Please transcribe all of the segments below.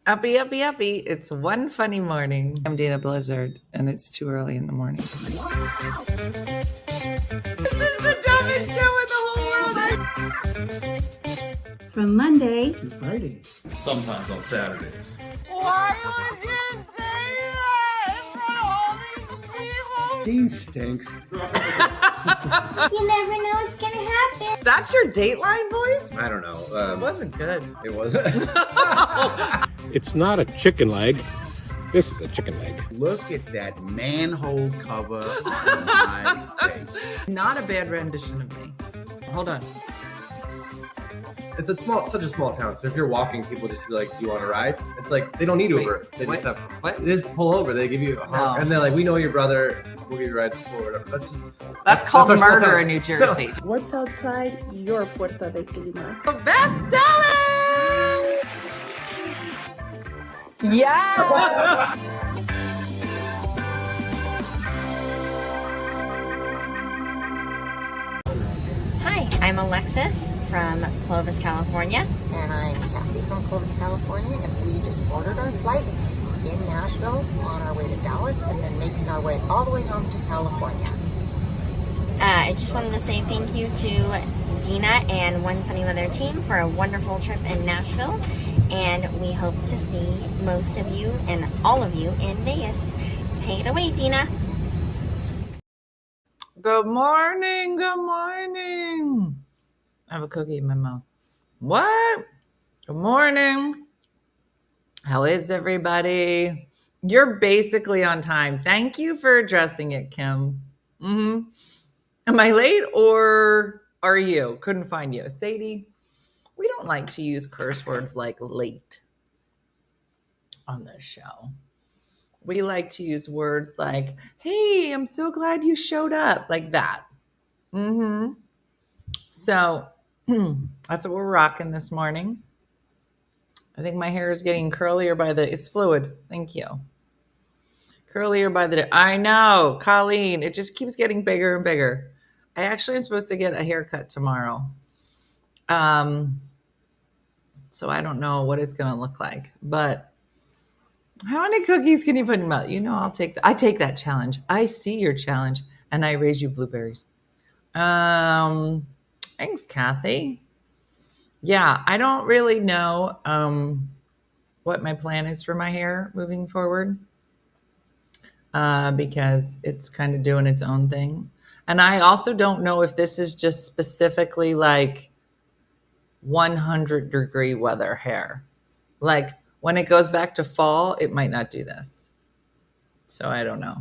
Uppy, uppy, uppy. It's one funny morning. I'm Dana Blizzard, and it's too early in the morning. This is the dumbest show in the whole world. From Monday to Friday. Sometimes on Saturdays. Why would you say that in front of all these people? Dean stinks. You never know what's gonna happen. That's your Dateline voice? I don't know. It wasn't good. It wasn't. It's not a chicken leg. This is a chicken leg. Look at that manhole cover on my face. Not a bad rendition of me. Hold on. It's such a small town. So if you're walking, people just be like, "Do you want to ride?" It's like they don't need Uber. They just have. What? They just pull over. They give you a honk, and they're like, "We know your brother. We'll give you a ride to school or whatever." That's called our small murder town. in New Jersey. What's outside your Puerto Riquina? That's Stella! Yeah! Hi, I'm Alexis from Clovis, California. And I'm Kathy from Clovis, California. And we just ordered our flight in Nashville on our way to Dallas and then making our way all the way home to California. I just wanted to say thank you to Dina and OneFunnyMother team for a wonderful trip in Nashville. And we hope to see most of you and all of you in Vegas. Take it away, Dina. Good morning. Good morning. I have a cookie in my mouth. What? Good morning. How is everybody? You're basically on time. Thank you for addressing it, Kim. Am I late or are you? Couldn't find you. Shady, we don't like to use curse words like late on this show. We like to use words like, hey, I'm so glad you showed up, like that. So that's what we're rocking this morning. I think my hair is getting curlier it's fluid. Thank you. Curlier by the day. I know, Colleen, it just keeps getting bigger and bigger. I actually am supposed to get a haircut tomorrow. So I don't know what it's going to look like, but how many cookies can you put in your mouth? You know, I take that challenge. I see your challenge and I raise you blueberries. Thanks, Kathy. Yeah, I don't really know what my plan is for my hair moving forward because it's kind of doing its own thing. And I also don't know if this is just specifically like 100-degree weather hair. Like when it goes back to fall, it might not do this. So I don't know.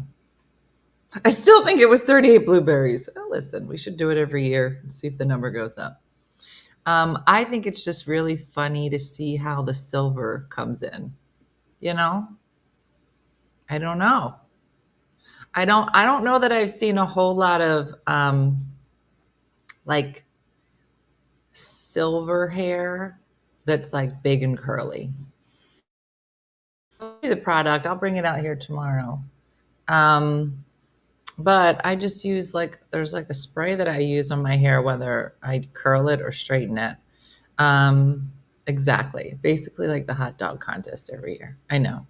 I still think it was 38 blueberries. Oh, listen, we should do it every year and see if the number goes up. I think it's just really funny to see how the silver comes in. You know? I don't know. I don't know that I've seen a whole lot of like silver hair that's like big and curly. The product, I'll bring it out here tomorrow. But I just use there's like a spray that I use on my hair, whether I curl it or straighten it. Exactly. Basically like the hot dog contest every year. I know.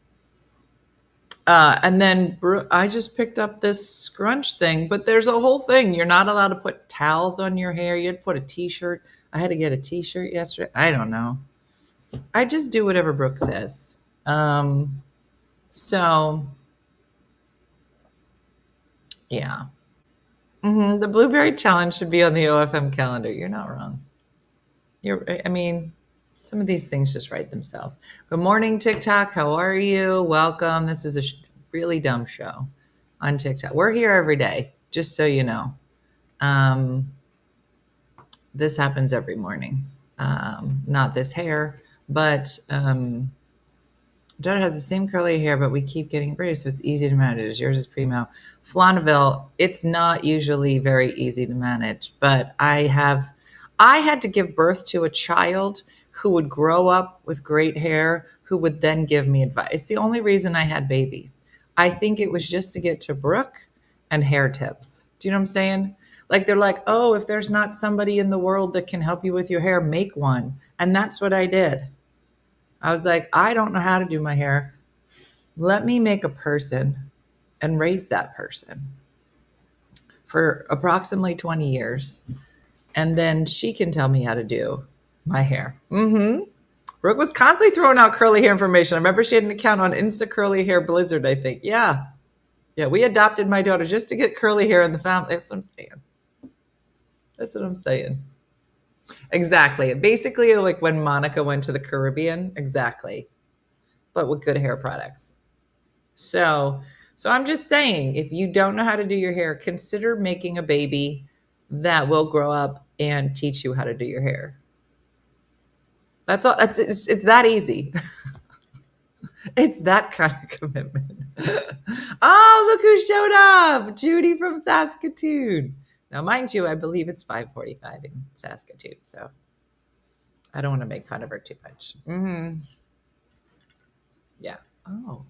And then I just picked up this scrunch thing, but there's a whole thing. You're not allowed to put towels on your hair. You had to put a t-shirt. I had to get a t-shirt yesterday. I don't know. I just do whatever Brooke says. So yeah. The blueberry challenge should be on the OFM calendar. You're not wrong. Some of these things just write themselves. Good morning, TikTok. How are you? Welcome. This is a really dumb show on TikTok. We're here every day, just so you know. This happens every morning. Not this hair, but daughter has the same curly hair, but we keep getting braided, so it's easy to manage. Yours is primo. Flanaville, it's not usually very easy to manage, but I had to give birth to a child who would grow up with great hair, who would then give me advice. The only reason I had babies, I think it was just to get to Brooke and hair tips. Do you know what I'm saying? Like they're like, oh, if there's not somebody in the world that can help you with your hair, make one. And that's what I did. I was like, I don't know how to do my hair. Let me make a person and raise that person for approximately 20 years. And then she can tell me how to do my hair. Brooke was constantly throwing out curly hair information. I remember she had an account on Insta Curly Hair Blizzard, I think. Yeah. Yeah, we adopted my daughter just to get curly hair in the family. That's what I'm saying. That's what I'm saying. Exactly. Basically, like when Monica went to the Caribbean. Exactly. But with good hair products. So I'm just saying, if you don't know how to do your hair, consider making a baby that will grow up and teach you how to do your hair. That's all. It's that easy. It's that kind of commitment. Oh, look who showed up. Judy from Saskatoon. Now, mind you, I believe it's 5:45 in Saskatoon, so I don't want to make fun of her too much. Yeah. Oh,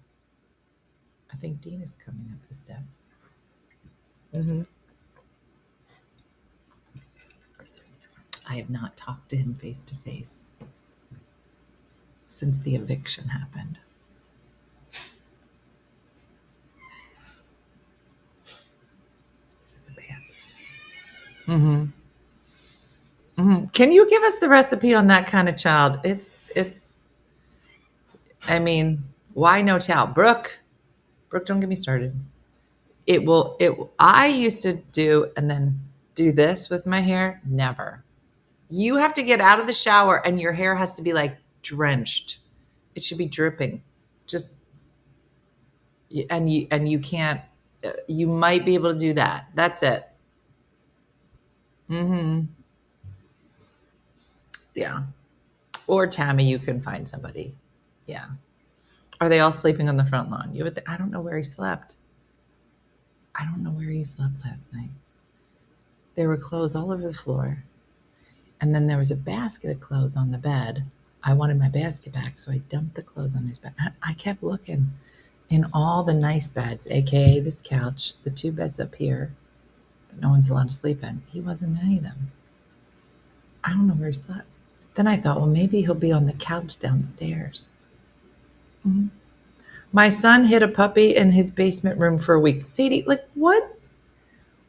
I think Dean is coming up the steps. I have not talked to him face to face since the eviction happened. He's at the band. Can you give us the recipe on that kind of child? It's. I mean, why no towel, Brooke? Brooke, don't get me started. I used to do and then do this with my hair. Never. You have to get out of the shower and your hair has to be like drenched. It should be dripping. And you can't. You might be able to do that. That's it. Yeah. Or Tammy, you can find somebody. Yeah. Are they all sleeping on the front lawn? I don't know where he slept. I don't know where he slept last night. There were clothes all over the floor. And then there was a basket of clothes on the bed. I wanted my basket back, so I dumped the clothes on his bed. I kept looking in all the nice beds, aka this couch, the 2 beds up here that no one's allowed to sleep in. He wasn't in any of them. I don't know where he slept. Then I thought, well, maybe he'll be on the couch downstairs. My son hid a puppy in his basement room for a week. Sadie, like, what?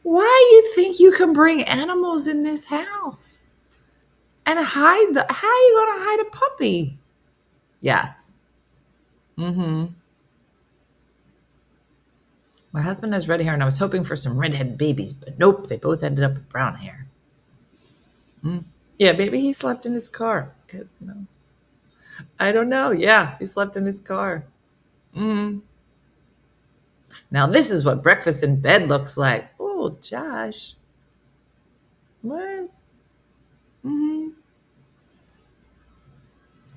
Why do you think you can bring animals in this house and how are you going to hide a puppy? Yes. My husband has red hair and I was hoping for some redhead babies, but nope, they both ended up with brown hair. Yeah, maybe he slept in his car. I don't know. Yeah, he slept in his car. Now this is what breakfast in bed looks like. Oh, Josh. What?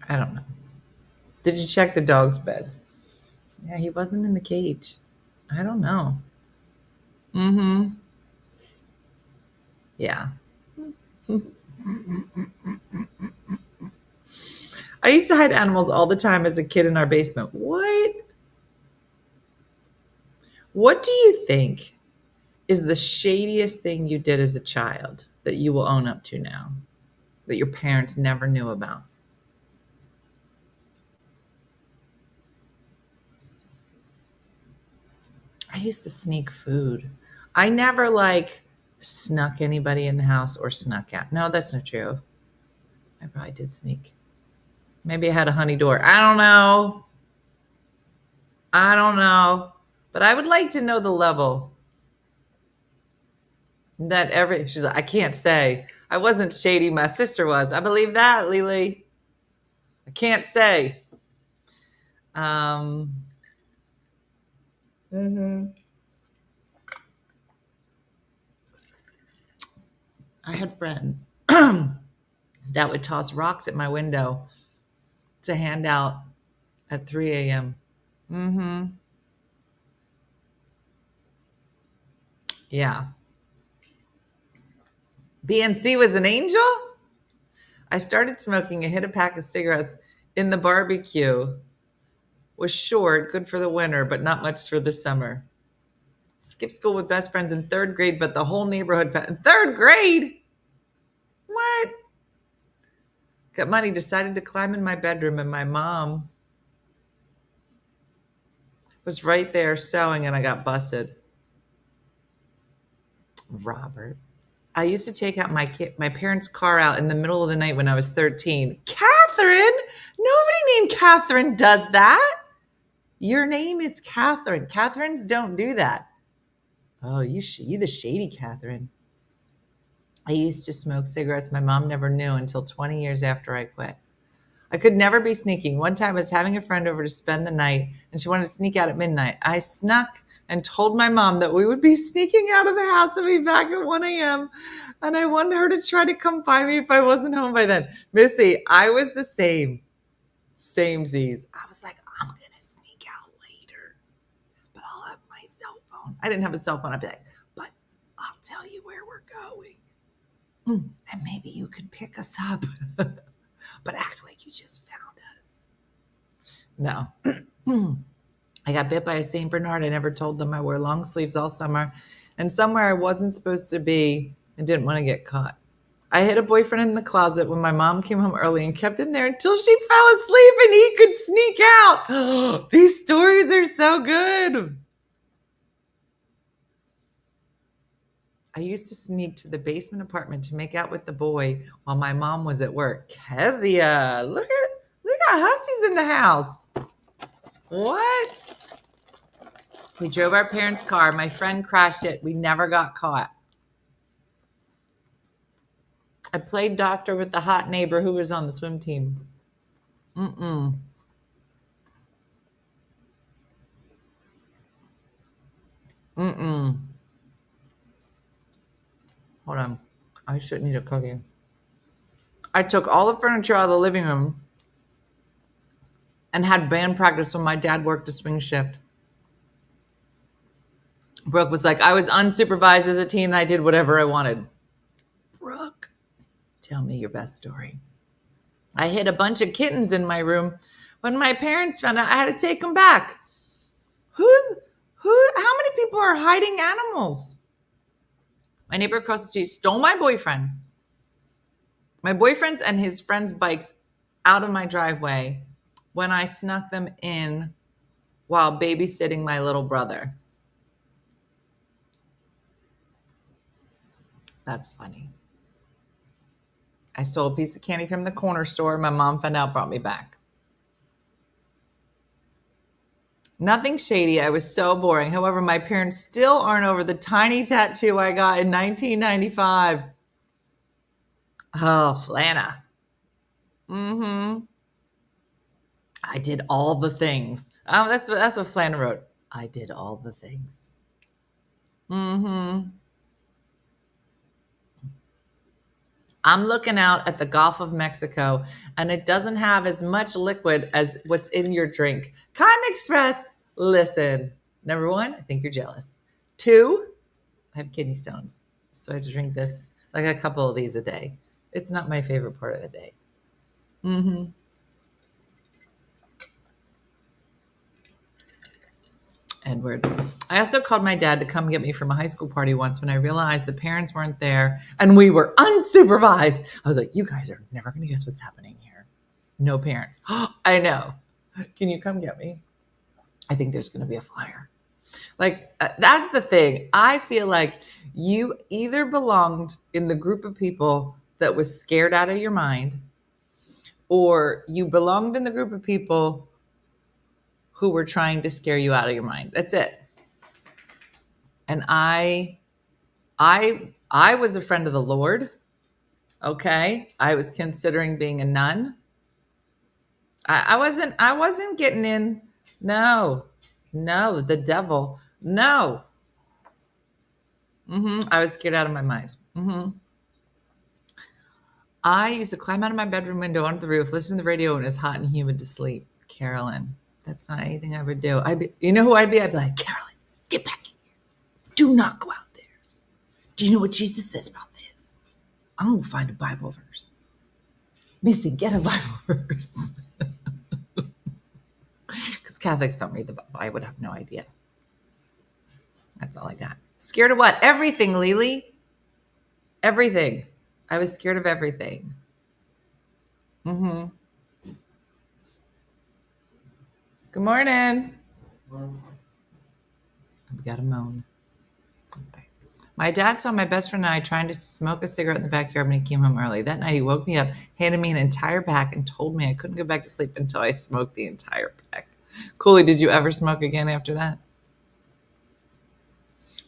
I don't know. Did you check the dog's beds? Yeah, he wasn't in the cage. I don't know. Yeah. I used to hide animals all the time as a kid in our basement. What? What do you think is the shadiest thing you did as a child that you will own up to now that your parents never knew about? I used to sneak food. I never snuck anybody in the house or snuck out. No, that's not true. I probably did sneak. Maybe I had a honey door. I don't know. But I would like to know the level that she's like, I can't say. I wasn't shady. My sister was. I believe that, Lily. I can't say. I had friends that would toss rocks at my window to hand out at 3 a.m. Yeah. BNC was an angel? I started smoking and hit a pack of cigarettes in the barbecue. Was short, good for the winter, but not much for the summer. Skipped school with best friends in 3rd grade, but the whole neighborhood in 3rd grade? What? got money, decided to climb in my bedroom, and my mom was right there sewing, and I got busted. Robert. I used to take out my parents' car out in the middle of the night when I was 13. Catherine? Nobody named Catherine does that. Your name is Catherine. Catherines don't do that. Oh, you the shady Catherine. I used to smoke cigarettes. My mom never knew until 20 years after I quit. I could never be sneaking. One time I was having a friend over to spend the night, and she wanted to sneak out at midnight. I snuck and told my mom that we would be sneaking out of the house and be back at 1 a.m. And I wanted her to try to come find me if I wasn't home by then. Missy, I was the same. Samesies. I was like, I'm going to sneak out later, but I'll have my cell phone. I didn't have a cell phone. I'd be like, but I'll tell you where we're going. And maybe you could pick us up. But act like you just found us. No. I got bit by a St. Bernard. I never told them. I wore long sleeves all summer and somewhere I wasn't supposed to be and didn't want to get caught. I hid a boyfriend in the closet when my mom came home early and kept him there until she fell asleep and he could sneak out. These stories are so good. I used to sneak to the basement apartment to make out with the boy while my mom was at work. Kezia, look at Hussey's in the house. What? We drove our parents' car. My friend crashed it. We never got caught. I played doctor with the hot neighbor who was on the swim team. Hold on. I shouldn't need a cookie. I took all the furniture out of the living room and had band practice when my dad worked a swing shift. Brooke was like, I was unsupervised as a teen and I did whatever I wanted. Brooke, tell me your best story. I hid a bunch of kittens in my room. When my parents found out, I had to take them back. How many people are hiding animals? My neighbor across the street stole my boyfriend. My boyfriend's and his friend's bikes out of my driveway when I snuck them in while babysitting my little brother. That's funny. I stole a piece of candy from the corner store. My mom found out, brought me back. Nothing shady. I was so boring. However, my parents still aren't over the tiny tattoo I got in 1995. Oh, Lana. I did all the things. Oh, that's what Flana wrote. I did all the things. I'm looking out at the Gulf of Mexico, and it doesn't have as much liquid as what's in your drink. Cotton Express, listen. Number 1, I think you're jealous. 2, I have kidney stones, so I have to drink this, like a couple of these a day. It's not my favorite part of the day. Edward. I also called my dad to come get me from a high school party once when I realized the parents weren't there and we were unsupervised. I was like, you guys are never going to guess what's happening here. No parents. I know. Can you come get me? I think there's going to be a fire. Like, that's the thing. I feel like you either belonged in the group of people that was scared out of your mind, or you belonged in the group of people who were trying to scare you out of your mind. That's it. And I was a friend of the Lord. Okay. I was considering being a nun. I wasn't getting in. No, the devil. No. I was scared out of my mind. I used to climb out of my bedroom window onto the roof, listen to the radio when it was hot and humid to sleep. Carolyn. That's not anything I would do. You know who I'd be? I'd be like, Carolyn, get back in here. Do not go out there. Do you know what Jesus says about this? I'm going to find a Bible verse. Missy, get a Bible verse. Because Catholics don't read the Bible. I would have no idea. That's all I got. Scared of what? Everything, Lily. Everything. I was scared of everything. Mm-hmm. Good morning. We got a moan. Okay. My dad saw my best friend and I trying to smoke a cigarette in the backyard when he came home early. That night, he woke me up, handed me an entire pack, and told me I couldn't go back to sleep until I smoked the entire pack. Cooley, did you ever smoke again after that?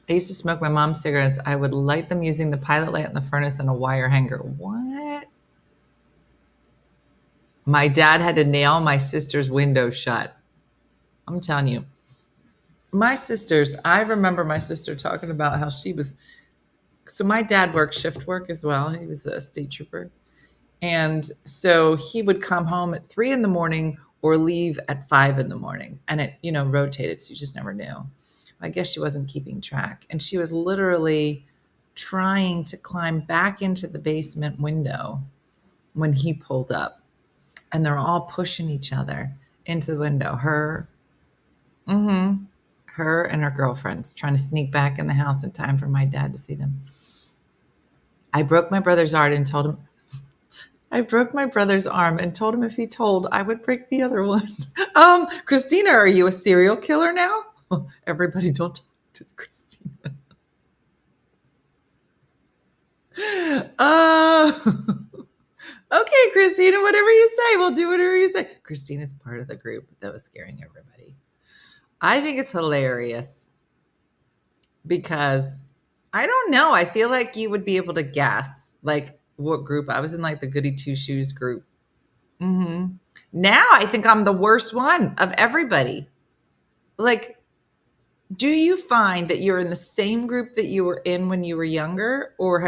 I used to smoke my mom's cigarettes. I would light them using the pilot light in the furnace and a wire hanger. What? My dad had to nail my sister's window shut. I'm telling you. My sisters, I remember my sister talking about how she was. So my dad worked shift work as well. He was a state trooper. And so he would come home at 3 a.m. or leave at 5 a.m. And it, rotated. So you just never knew. I guess she wasn't keeping track. And she was literally trying to climb back into the basement window when he pulled up. And they're all pushing each other into the window. Her and her girlfriends trying to sneak back in the house in time for my dad to see them. I broke my brother's arm and told him if he told, I would break the other one. Christina, are you a serial killer now? Everybody don't talk to Christina. Okay, Christina, whatever you say, we'll do whatever you say. Christina's part of the group that was scaring everybody. I think it's hilarious because I don't know. I feel like you would be able to guess like what group. I was in like the Goody Two Shoes group. Now I think I'm the worst one of everybody. Like, do you find that you're in the same group that you were in when you were younger, or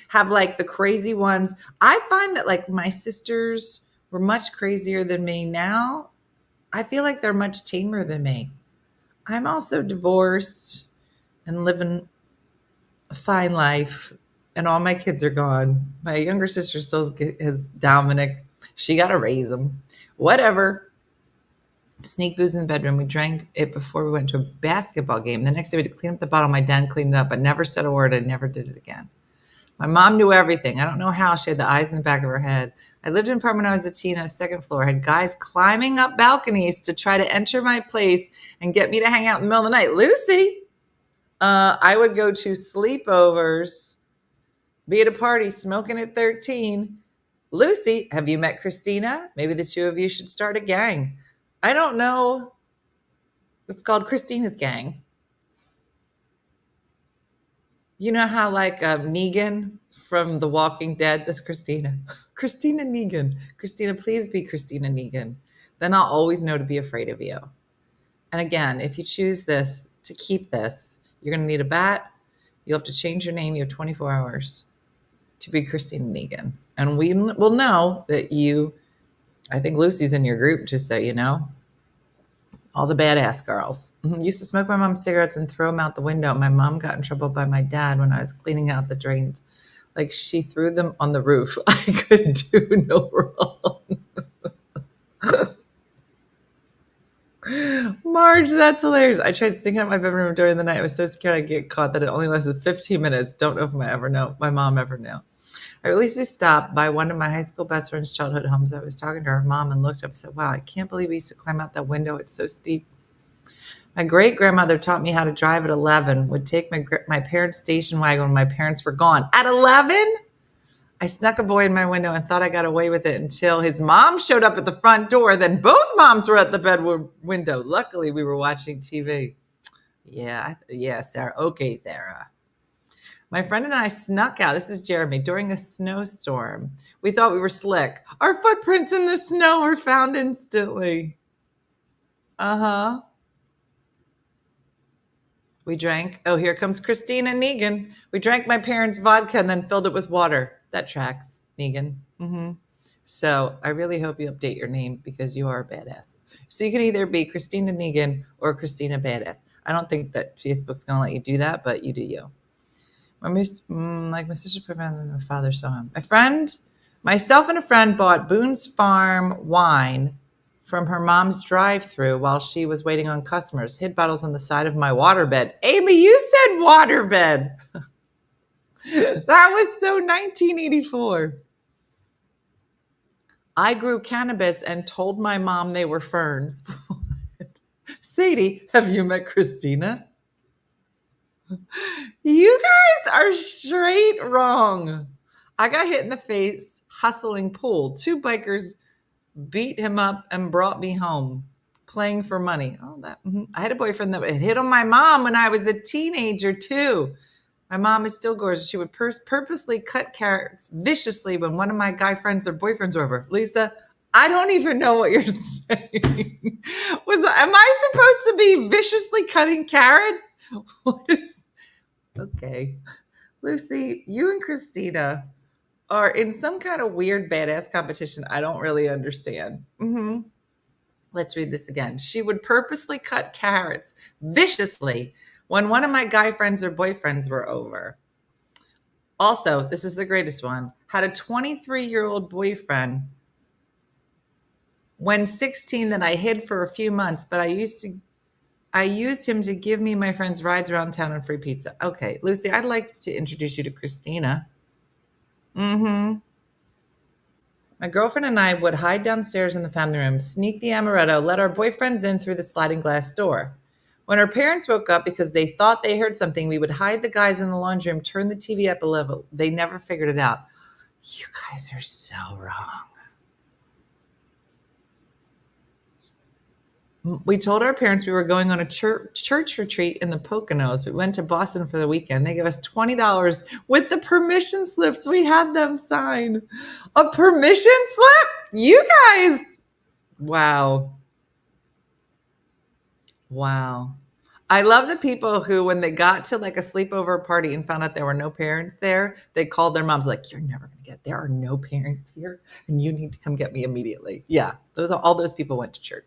have like the crazy ones? I find that like my sisters were much crazier than me. Now I feel like they're much tamer than me. I'm also divorced and living a fine life, and all my kids are gone. My younger sister still has Dominic. She got to raise him. Whatever. Sneak booze in the bedroom. We drank it before we went to a basketball game. The next day we had to clean up the bottle. My dad cleaned it up. I never said a word. I never did it again. My mom knew everything. I don't know how. She had the eyes in the back of her head. I lived in an apartment when I was a teen on a second floor. I had guys climbing up balconies to try to enter my place and get me to hang out in the middle of the night. Lucy, I would go to sleepovers, be at a party, smoking at 13. Lucy, have you met Christina? Maybe the two of you should start a gang. I don't know. It's called Christina's Gang. You know how like Negan from The Walking Dead, that's Christina. Christina Negan. Christina, please be Christina Negan. Then I'll always know to be afraid of you. And again, if you choose this, to keep this, you're going to need a bat. You'll have to change your name. You have 24 hours to be Christina Negan. And we will know that I think Lucy's in your group, just so you know. All the badass girls. Used to smoke my mom's cigarettes and throw them out the window. My mom got in trouble by my dad when I was cleaning out the drains. Like she threw them on the roof. I could do no wrong. Marge, that's hilarious. I tried sneaking out my bedroom during the night. I was so scared I'd get caught that it only lasted 15 minutes. Don't know if my mom ever knew. I recently stopped by one of my high school best friend's childhood homes. I was talking to her mom and looked up and said, wow, I can't believe we used to climb out that window. It's so steep. My great-grandmother taught me how to drive at 11, would take my parents' station wagon when my parents were gone. At 11? I snuck a boy in my window and thought I got away with it until his mom showed up at the front door. Then both moms were at the bedroom window. Luckily, we were watching TV. Yeah, Sarah. Okay, Sarah. My friend and I snuck out. This is Jeremy. During a snowstorm. We thought we were slick. Our footprints in the snow were found instantly. We drank. Oh, here comes Christina Negan. We drank my parents' vodka and then filled it with water. That tracks, Negan. So I really hope you update your name because you are a badass. So you can either be Christina Negan or Christina Badass. I don't think that Facebook's going to let you do that, but you do you. My sister put around and my father saw him. Myself and a friend bought Boone's Farm wine from her mom's drive-thru while she was waiting on customers. Hid bottles on the side of my waterbed. Amy, you said waterbed. That was so 1984. I grew cannabis and told my mom they were ferns. Sadie, have you met Christina? You guys are straight wrong. I got hit in the face hustling pool. 2 bikers beat him up and brought me home playing for money. Oh, that I had a boyfriend that hit on my mom when I was a teenager too. My mom is still gorgeous. She would purposely cut carrots viciously when one of my guy friends or boyfriends were over. Lisa, I don't even know what you're saying. Am I supposed to be viciously cutting carrots? What is okay? Lucy, you and Christina are in some kind of weird badass competition I don't really understand. Let's read this again. She would purposely cut carrots viciously when one of my guy friends or boyfriends were over. Also, this is the greatest one. Had a 23-year-old boyfriend when 16 that I hid for a few months, but I used him to give me my friends rides around town and free pizza. Okay, Lucy, I'd like to introduce you to Christina. My girlfriend and I would hide downstairs in the family room, sneak the amaretto, let our boyfriends in through the sliding glass door. When our parents woke up because they thought they heard something, we would hide the guys in the laundry room, turn the TV up a level. They never figured it out. You guys are so wrong. We told our parents we were going on a church retreat in the Poconos. We went to Boston for the weekend. They gave us $20 with the permission slips we had them sign. A permission slip? You guys. Wow. I love the people who, when they got to like a sleepover party and found out there were no parents there, they called their moms like, you're never going to there are no parents here and you need to come get me immediately. Yeah. All those people went to church.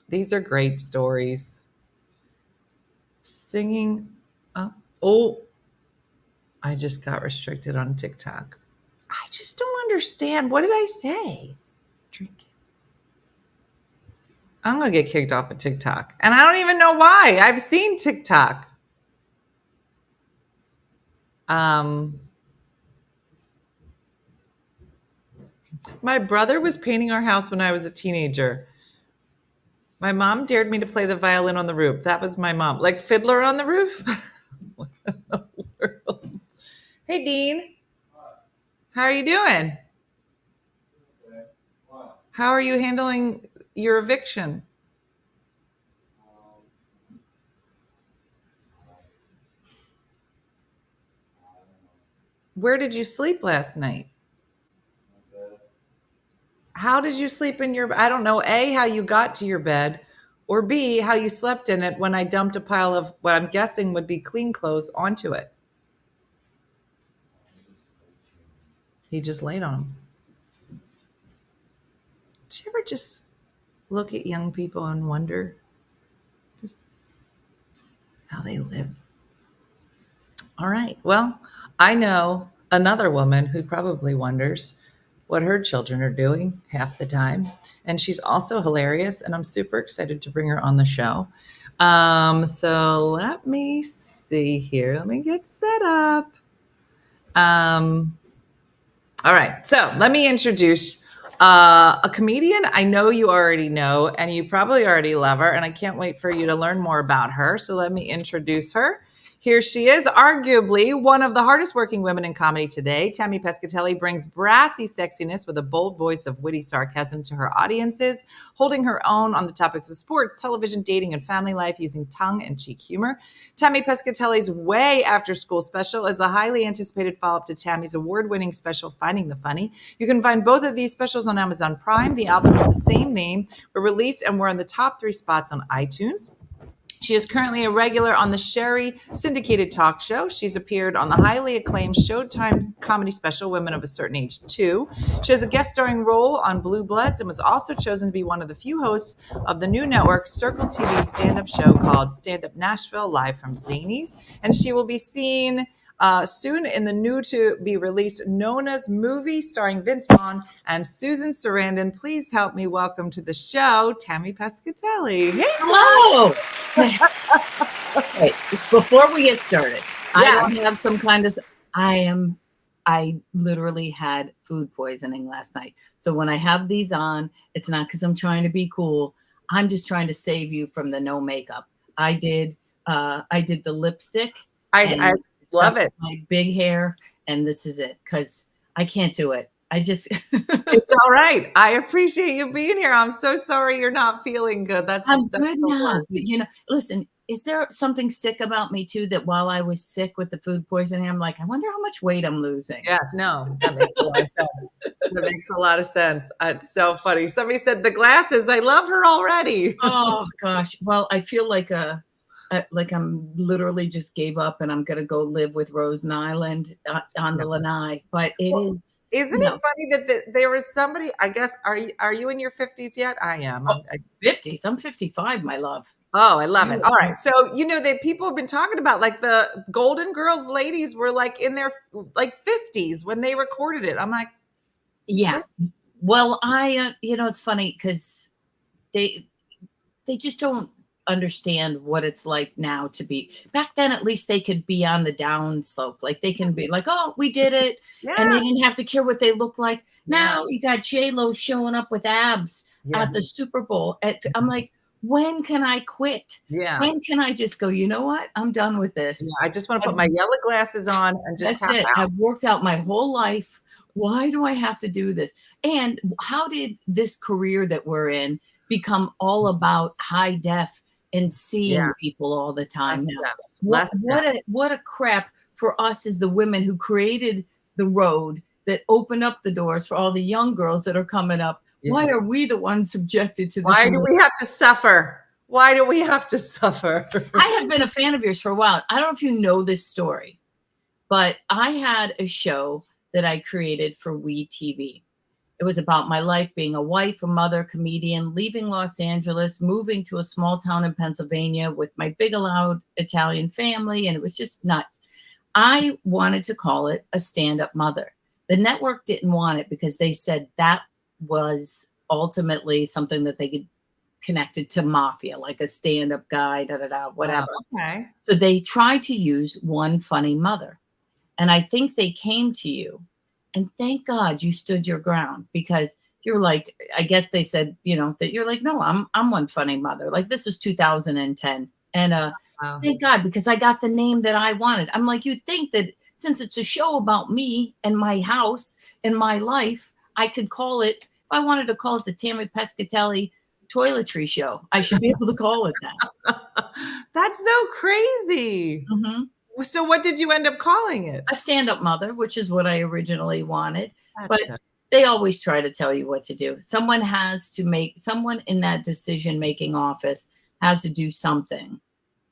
These are great stories. Singing. I just got restricted on TikTok. I just don't understand. What did I say? Drink it. I'm going to get kicked off of TikTok. And I don't even know why. I've seen TikTok. My brother was painting our house when I was a teenager. My mom dared me to play the violin on the roof. That was my mom. Like Fiddler on the Roof? What in the world? Hey, Dean. How are you doing? How are you handling your eviction? Where did you sleep last night? How did you sleep in your, I don't know, A, how you got to your bed, or B, how you slept in it when I dumped a pile of what I'm guessing would be clean clothes onto it. He just laid on them. Did you ever just look at young people and wonder just how they live? All right. Well, I know another woman who probably wonders what her children are doing half the time. And she's also hilarious, and I'm super excited to bring her on the show. So let me see here. Let me get set up. All right. So let me introduce a comedian I know you already know, and you probably already love her, and I can't wait for you to learn more about her. So let me introduce her. Here she is, arguably one of the hardest working women in comedy today. Tammy Pescatelli brings brassy sexiness with a bold voice of witty sarcasm to her audiences, holding her own on the topics of sports, television, dating, and family life using tongue-in-cheek humor. Tammy Pescatelli's Way After School special is a highly anticipated follow-up to Tammy's award-winning special, Finding the Funny. You can find both of these specials on Amazon Prime. The album with the same name were released and were in the top 3 spots on iTunes. She is currently a regular on the Sherri syndicated talk show. She's appeared on the highly acclaimed Showtime Comedy Special, Women of a Certain Age 2. She has a guest starring role on Blue Bloods and was also chosen to be one of the few hosts of the new network Circle TV stand-up show called Stand Up Nashville, live from Zanies. And she will be seen soon in the new to be released Nona's movie starring Vince Vaughn and Susan Sarandon. Please help me welcome to the show, Tammy Pescatelli. Hey, hello. Wait, before we get started, I don't have some kind of, I am I literally had food poisoning last night. So when I have these on, it's not because I'm trying to be cool. I'm just trying to save you from the no makeup. I did the lipstick. I love it. My big hair, and this is it because I can't do it. I just It's all right. I appreciate you being here. I'm so sorry you're not feeling good. I'm good now. But, listen, is there something sick about me too that while I was sick with the food poisoning, I'm like, I wonder how much weight I'm losing. Yes, no, that makes a lot of sense. That makes a lot of sense. It's so funny. Somebody said the glasses. I love her already. Oh gosh. Well, I feel like I'm literally just gave up and I'm gonna go live with Rose Nyland on the lanai. But it is. Isn't it funny that there was somebody? I guess are you in your 50s yet? I am. Oh, 50s. I'm 55, my love. Oh, I love it. All right. So, that people have been talking about, like, the Golden Girls ladies were like in their like 50s when they recorded it. I'm like, yeah. Well, it's funny because they just don't understand what it's like now to be back then. At least they could be on the down slope. Like they can be like, oh, we did it. Yeah. And they didn't have to care what they look like. Now you got J-Lo showing up with abs at the Super Bowl. I'm like, when can I quit? Yeah. When can I just go, you know what? I'm done with this. Yeah, I just want to put my yellow glasses on and just that's it. Out. I've worked out my whole life. Why do I have to do this? And how did this career that we're in become all about high def and seeing people all the time now? What a crap for us as the women who created the road that opened up the doors for all the young girls that are coming up. Yeah. Why are we the ones subjected to this? Why do we have to suffer? Why do we have to suffer? I have been a fan of yours for a while. I don't know if you know this story, but I had a show that I created for WeTV. It was about my life being a wife, a mother, comedian, leaving Los Angeles, moving to a small town in Pennsylvania with my big, loud Italian family, and it was just nuts. I wanted to call it a stand-up mother. The network didn't want it because they said that was ultimately something that they could connected to mafia, like a stand-up guy, whatever. Okay. So they tried to use One Funny Mother. And I think they came to you, and thank God you stood your ground, because you're like, I guess they said, that you're like, no, I'm One Funny Mother. Like this was 2010. And thank God, because I got the name that I wanted. I'm like, you'd think that since it's a show about me and my house and my life, I could call it, if I wanted to call it the Tammy Pescatelli Toiletry Show, I should be able to call it that. That's so crazy. Mm-hmm. So what did you end up calling it? A stand-up mother, which is what I originally wanted. But they always try to tell you what to do. Someone in that decision-making office has to do something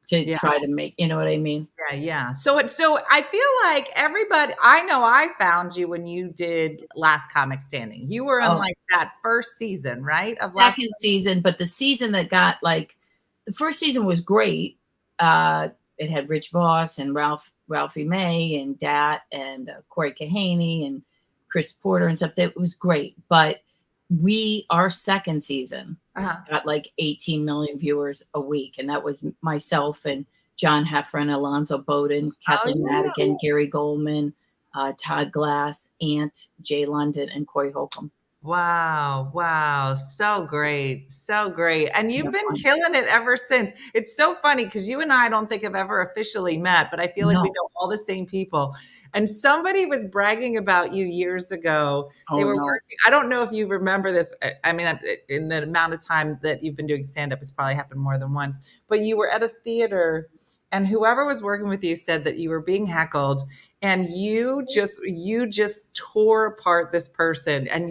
to try to make, you know what I mean? Yeah. So I feel like everybody, I know I found you when you did Last Comic Standing. You were in like that first season, right? Of second season, but the season that got the first season was great. It had Rich Voss and Ralphie May and Dat and Corey Kahaney and Chris Porter and stuff. That was great. But our second season got like 18 million viewers a week. And that was myself and John Heffron, Alonzo Bowden, Kathleen Madigan, Gary Goldman, Todd Glass, Ant, Jay London, and Corey Holcomb. Wow. So great. And you've been killing it ever since. It's so funny because you and I don't think have ever officially met, but I feel like we know all the same people. And somebody was bragging about you years ago. They were working. I don't know if you remember this. I mean, in the amount of time that you've been doing stand-up, it's probably happened more than once. But you were at a theater, and whoever was working with you said that you were being heckled, and you just tore apart this person, and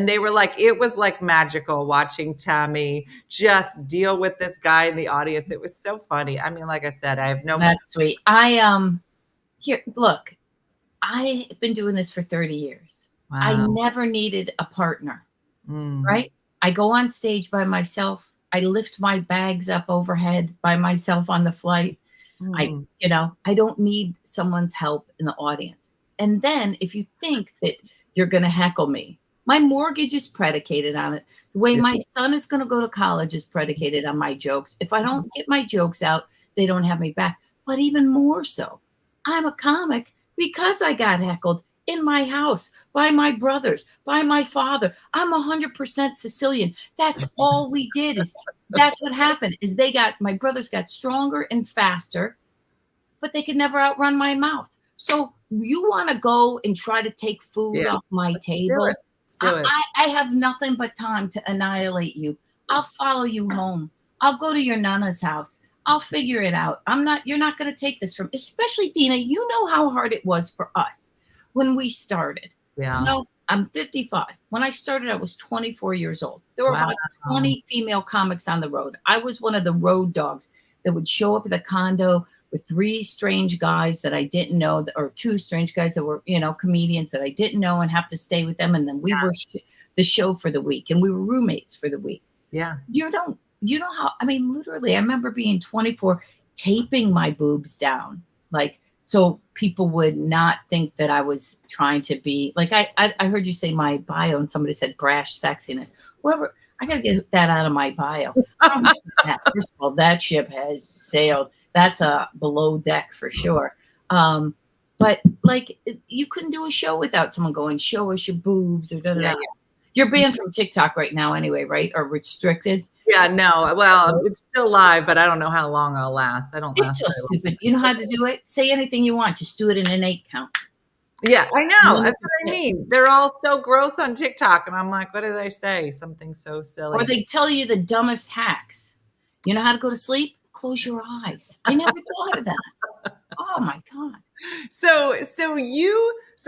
they were like, it was like magical watching Tammy just deal with this guy in the audience. It was so funny. I mean, like I said, I have no. That's sweet. Here, look, I've been doing this for 30 years. Wow. I never needed a partner, right? I go on stage by myself. I lift my bags up overhead by myself on the flight. I don't need someone's help in the audience. And then if you think that you're going to heckle me, my mortgage is predicated on it. The way my son is going to go to college is predicated on my jokes. If I don't get my jokes out, they don't have me back. But even more so, I'm a comic because I got heckled in my house by my brothers, by my father. I'm 100% Sicilian. That's all we did. That's what happened is my brothers got stronger and faster, but they could never outrun my mouth. So you want to go and try to take food off my table? Let's do it. I have nothing but time to annihilate you. I'll follow you home. I'll go to your nana's house. I'll figure it out. You're not going to take this from, especially Dina, you know how hard it was for us when we started. Yeah. No, I'm 55. When I started, I was 24 years old. There were about 20 female comics on the road. I was one of the road dogs that would show up at the condo with 3 strange guys that I didn't know, or 2 strange guys that were, comedians that I didn't know, and have to stay with them. And then we were the show for the week, and we were roommates for the week. Yeah. You know how, literally, I remember being 24, taping my boobs down, so people would not think that I was trying to be, I heard you say my bio, and somebody said brash sexiness. Whoever, I got to get that out of my bio. First of all, that ship has sailed. That's a below deck for sure. But you couldn't do a show without someone going, show us your boobs or da-da-da. Yeah. You're banned from TikTok right now anyway, right? Or restricted? Yeah, no. Well, it's still live, but I don't know how long I'll last. It's so stupid. You know how to do it? Say anything you want. Just do it in an 8 count. Yeah, I know. That's what I mean. They're all so gross on TikTok. And I'm like, what did I say? Something so silly. Or they tell you the dumbest hacks. You know how to go to sleep? Close your eyes. I never thought of that. Oh my God. So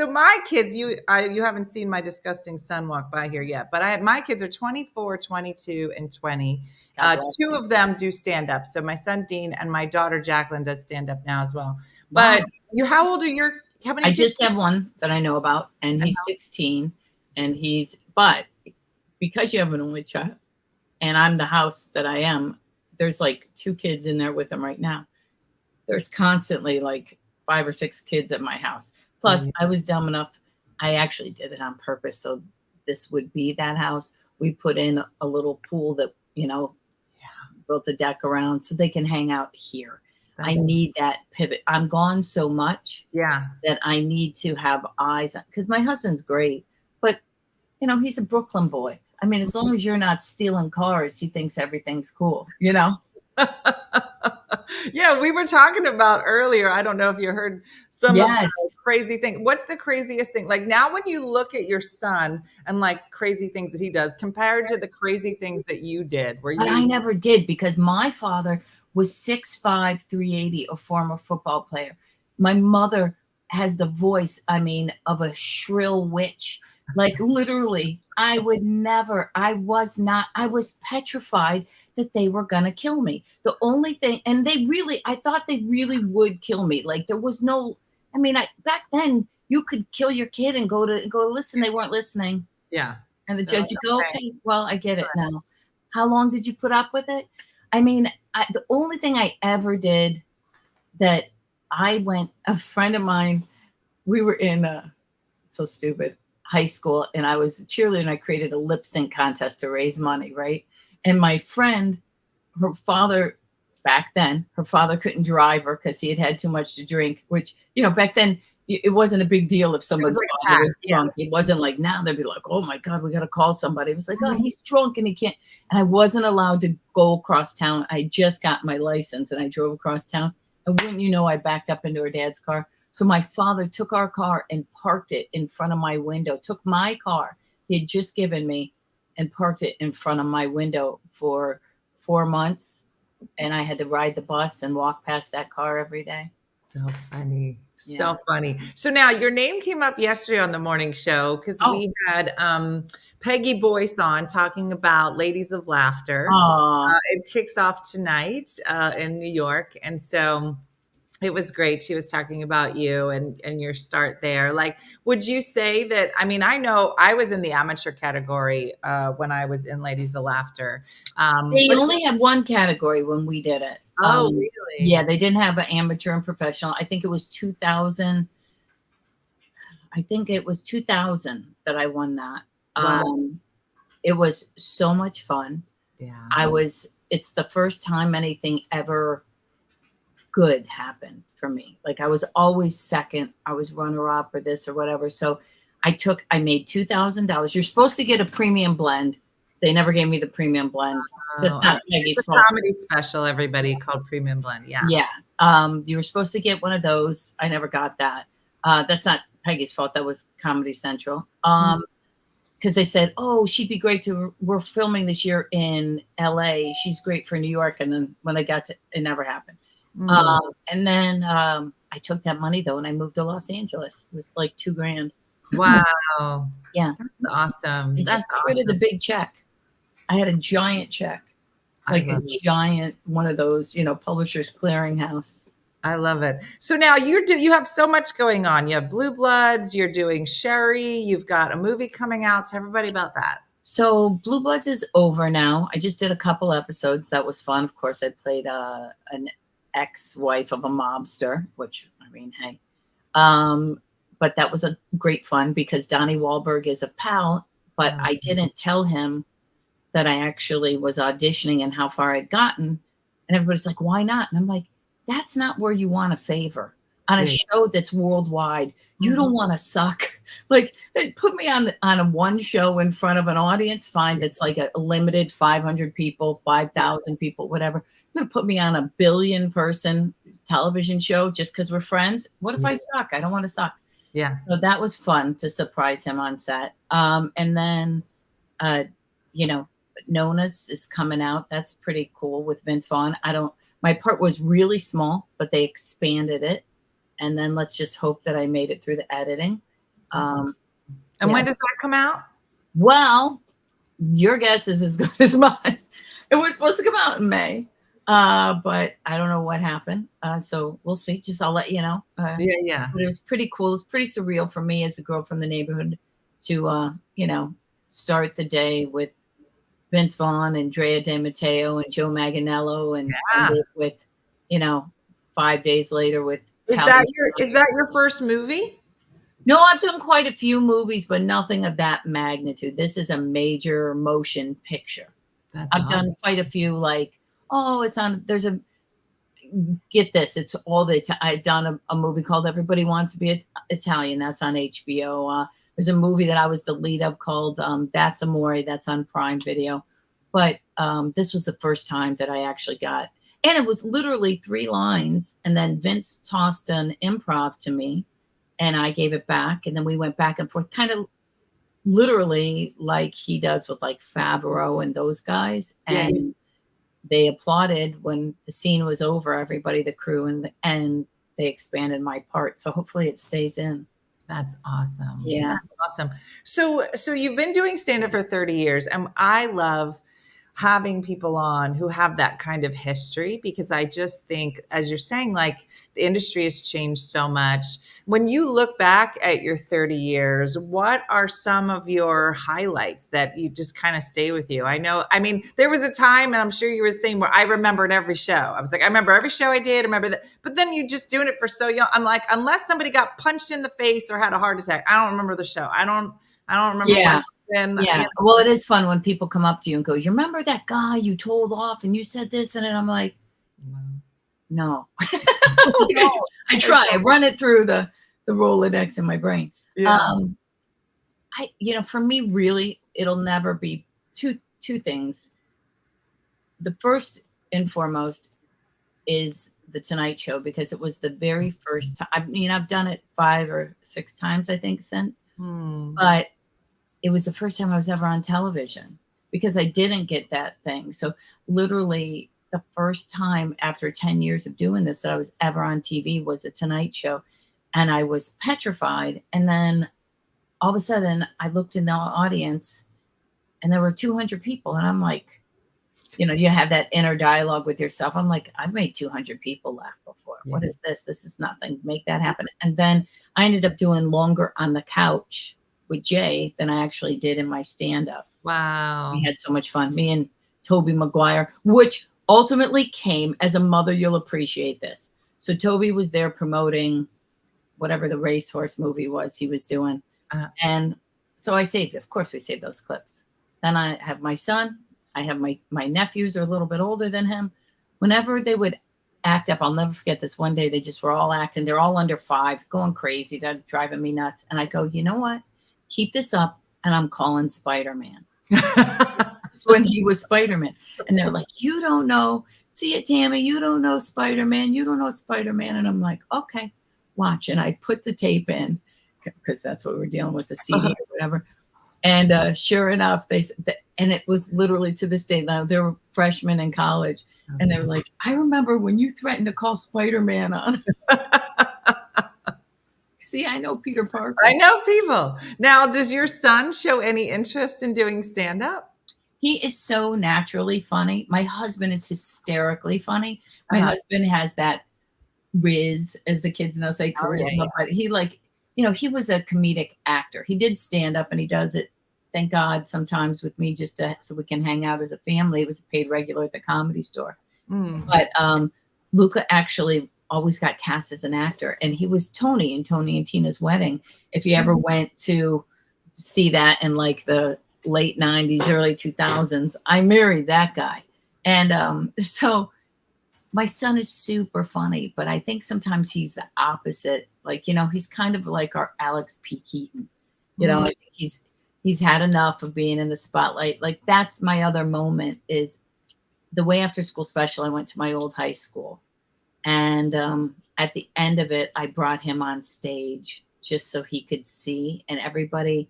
my kids, you haven't seen my disgusting son walk by here yet, but my kids are 24, 22, and 20. 2 of them do stand up. So my son Dean and my daughter Jacqueline does stand up now as well. But how old are how many? I just have one that I know about, and he's 16, and but because you have an only child, and I'm the house that I am, there's 2 kids in there with him right now. There's constantly 5 or 6 kids at my house. Plus, I was dumb enough. I actually did it on purpose. So this would be that house. We put in a little pool that, built a deck around so they can hang out here. I need that pivot. I'm gone so much that I need to have eyes on, because my husband's great, but he's a Brooklyn boy. As long as you're not stealing cars, he thinks everything's cool, Yeah, we were talking about earlier. I don't know if you heard some of the crazy thing. What's the craziest thing? Now when you look at your son and crazy things that he does compared to the crazy things that you did, But I never did, because my father was 6'5", 380, a former football player. My mother has the voice, of a shrill witch. Literally, I was petrified that they were going to kill me. The only thing, and I thought they really would kill me. There was no, back then you could kill your kid and go listen. They weren't listening. Yeah. And the judge would go, okay, well, I get it now. How long did you put up with it? The only thing I ever did that a friend of mine, we were in so stupid, high school, and I was a cheerleader, and I created a lip sync contest to raise money, right? And my friend, her father couldn't drive her because he had too much to drink, which, back then it wasn't a big deal if someone's father was drunk. It wasn't now they'd be like, oh my God, we got to call somebody. It was oh, he's drunk and he can't. And I wasn't allowed to go across town. I just got my license and I drove across town. And wouldn't you know, I backed up into her dad's car. So my father took our car and parked it in front of my window, took my car he had just given me and parked it in front of my window for 4 months. And I had to ride the bus and walk past that car every day. So funny. So funny. So now your name came up yesterday on the morning show because we had Peggy Boyce on talking about Ladies of Laughter. It kicks off tonight in New York. And so it was great. She was talking about you and your start there. Would you say that, I know I was in the amateur category when I was in Ladies of Laughter. They only had one category when we did it. Oh, really? Yeah, they didn't have an amateur and professional. I think it was 2000. I think it was 2000 that I won that. Wow. It was so much fun. Yeah. It's the first time anything ever good happened for me. Like I was always second. I was runner up or this or whatever. So I made $2,000. You're supposed to get a premium blend. They never gave me the premium blend. That's not Peggy's it's a fault. comedy special, everybody, called Premium Blend. Yeah. Yeah. You were supposed to get one of those. I never got that. That's not Peggy's fault. That was Comedy Central. Because they said, oh, she'd be great we're filming this year in LA. She's great for New York. And then when they got to, it never happened. And then I took that money though, and I moved to Los Angeles. It was like $2,000. Wow. Yeah. That's awesome. I just got rid of the big check. I had a giant check, like a giant one of those, Publishers Clearinghouse. I love it. So now you have so much going on. You have Blue Bloods, you're doing Sherri, you've got a movie coming out. Tell everybody about that. So Blue Bloods is over now. I just did a couple episodes. That was fun. Of course, I played an ex-wife of a mobster, which, I mean, hey. But that was a great fun because Donnie Wahlberg is a pal, but I didn't tell him that I actually was auditioning and how far I'd gotten. And everybody's like, why not? And I'm like, that's not where you want a favor. On a show that's worldwide, you don't want to suck. Like, put me on a one show in front of an audience, fine. That's like a limited 500 people, 5,000 people, whatever. You're going to put me on a 1 billion person television show just because we're friends? What if I suck? I don't want to suck. Yeah. So that was fun to surprise him on set. And then, Nona's is coming out. That's pretty cool with Vince Vaughn. My part was really small, but they expanded it. And then let's just hope that I made it through the editing. And when does that come out? Well, your guess is as good as mine. It was supposed to come out in May, but I don't know what happened. So we'll see. I'll let you know. Yeah. But it was pretty cool. It was pretty surreal for me as a girl from the neighborhood to, start the day with Vince Vaughn and Drea De Matteo and Joe Manganiello and with, 5 days later with. Is that your first movie? No, I've done quite a few movies, but nothing of that magnitude. This is a major motion picture. I've done quite a few, like, get this, it's all I've done a movie called Everybody Wants to Be Italian. That's on HBO. There's a movie that I was the lead of called That's Amore. That's on Prime Video. But this was the first time that I actually got, and it was literally 3 lines. And then Vince tossed an improv to me and I gave it back. And then we went back and forth, kind of literally like he does with like Favreau and those guys. And they applauded when the scene was over, everybody, the crew, and they expanded my part. So hopefully it stays in. That's awesome. Yeah. That's awesome. So you've been doing stand-up for 30 years. And I love having people on who have that kind of history, because I just think, as you're saying, like, the industry has changed so much. When you look back at your 30 years, what are some of your highlights that you just kind of stay with you? There was a time, and I'm sure you were the same, where I remembered every show. I was like, I remember every show I did. I remember that. But then you just doing it for so young. I'm like, unless somebody got punched in the face or had a heart attack, I don't remember the show. I don't remember. Yeah. Well, it is fun when people come up to you and go, you remember that guy you told off and you said this? And then I'm like, no. I try. I run it through the Rolodex in my brain. Yeah. For me, really, it'll never be two things. The first and foremost is the Tonight Show, because it was the very first time. I've done it 5 or 6 times, I think, since. But it was the first time I was ever on television, because I didn't get that thing. So literally the first time after 10 years of doing this that I was ever on TV was the Tonight Show. And I was petrified. And then all of a sudden I looked in the audience and there were 200 people. And I'm like, you have that inner dialogue with yourself. I'm like, I've made 200 people laugh before. Yeah. What is this? This is nothing. Make that happen. And then I ended up doing longer on the couch with Jay than I actually did in my stand-up. Wow. We had so much fun. Me and Toby Maguire, which ultimately came as a mother. You'll appreciate this. So Toby was there promoting whatever the racehorse movie was he was doing. And so I saved it. Of course, we saved those clips. Then I have my son. I have my nephews are a little bit older than him. Whenever they would act up. I'll never forget this. One day they just were all acting. They're all under 5, going crazy. They're driving me nuts. And I go, you know what? Keep this up, and I'm calling Spider-Man. When he was Spider-Man. And they're like, you don't know. See it, Tammy, you don't know Spider-Man. You don't know Spider-Man. And I'm like, okay, watch. And I put the tape in because that's what we're dealing with, the CD or whatever. And sure enough, and it was literally to this day, now they were freshmen in college. And they were like, I remember when you threatened to call Spider-Man on. See, I know Peter Parker. I know people. Now, does your son show any interest in doing stand-up? He is so naturally funny. My husband is hysterically funny. My husband has that riz, as the kids now say, charisma. But he he was a comedic actor. He did stand-up, and he does it, thank God, sometimes with me just so we can hang out as a family. It was a paid regular at the Comedy Store. But Luca actually always got cast as an actor, and he was Tony in Tony and Tina's Wedding. If you ever went to see that in like the late 90s, early 2000s, I married that guy. And so my son is super funny, but I think sometimes he's the opposite. Like, he's kind of like our Alex P. Keaton. I think he's had enough of being in the spotlight. Like, that's my other moment, is the way after school special. I went to my old high school, and at the end of it, I brought him on stage just so he could see. And everybody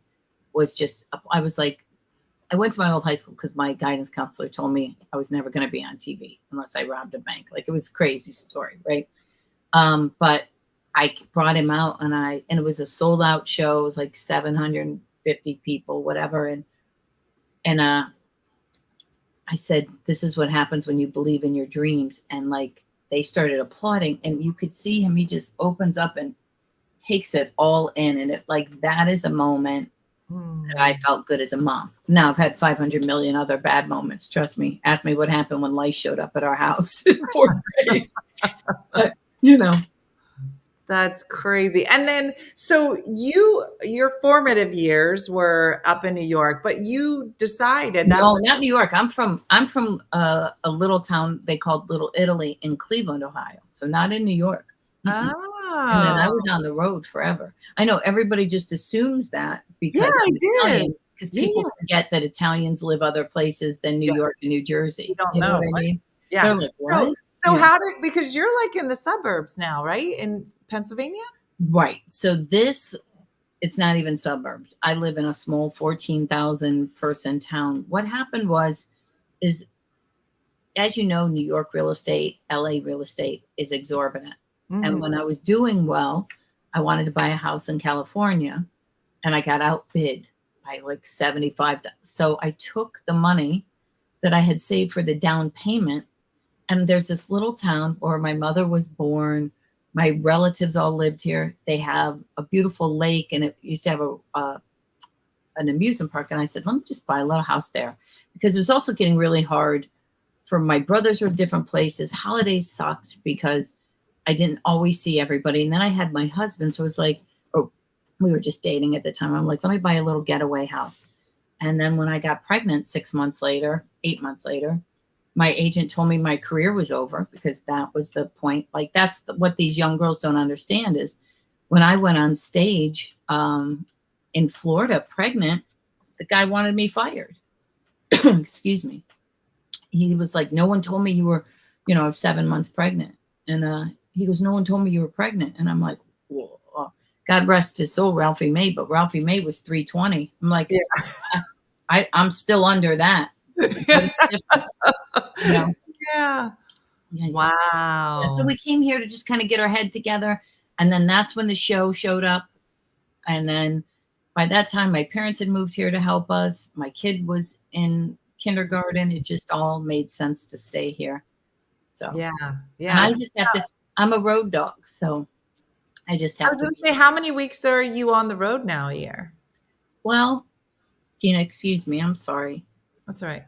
was just, I was like, I went to my old high school because my guidance counselor told me I was never going to be on TV unless I robbed a bank. Like, it was a crazy story, right? But I brought him out, and it was a sold out show. It was like 750 people, whatever. And I said, this is what happens when you believe in your dreams. And like, they started applauding, and you could see him. He just opens up and takes it all in. And that is a moment that I felt good as a mom. Now, I've had 500 million other bad moments. Trust me. Ask me what happened when lice showed up at our house in 4th grade. But, That's crazy. And then, so your formative years were up in New York, but you decided that. No, not New York. I'm from a little town they called Little Italy in Cleveland, Ohio. So not in New York. Oh. And then I was on the road forever. I know everybody just assumes that because I'm Italian, because people forget that Italians live other places than New York and New Jersey. You don't know what I mean? Yeah. They're like, what? So because you're like in the suburbs now, right? In Pennsylvania? Right. So it's not even suburbs. I live in a small 14,000 person town. What happened is, as you know, New York real estate, LA real estate is exorbitant. And when I was doing well, I wanted to buy a house in California, and I got outbid by like 75. So I took the money that I had saved for the down payment. And there's this little town where my mother was born. My relatives all lived here. They have a beautiful lake, and it used to have an amusement park. And I said, let me just buy a little house there, because it was also getting really hard for my brothers were different places. Holidays sucked because I didn't always see everybody. And then I had my husband. So it was like, we were just dating at the time. I'm like, let me buy a little getaway house. And then when I got pregnant 8 months later, my agent told me my career was over, because that was the point. Like, that's what these young girls don't understand is when I went on stage in Florida pregnant, the guy wanted me fired. Excuse me. He was like, no one told me you were, 7 months pregnant. And he goes, no one told me you were pregnant. And I'm like, whoa. God rest his soul, Ralphie May. But Ralphie May was 320. I'm like, I'm still under that. Yeah. Wow. So we came here to just kind of get our head together. And then that's when the show showed up. And then by that time, my parents had moved here to help us. My kid was in kindergarten. It just all made sense to stay here. So yeah. And I just have to, I'm a road dog. So I just have to. I was going to say, how many weeks are you on the road now a year? Well, Dina, excuse me. I'm sorry. That's all right.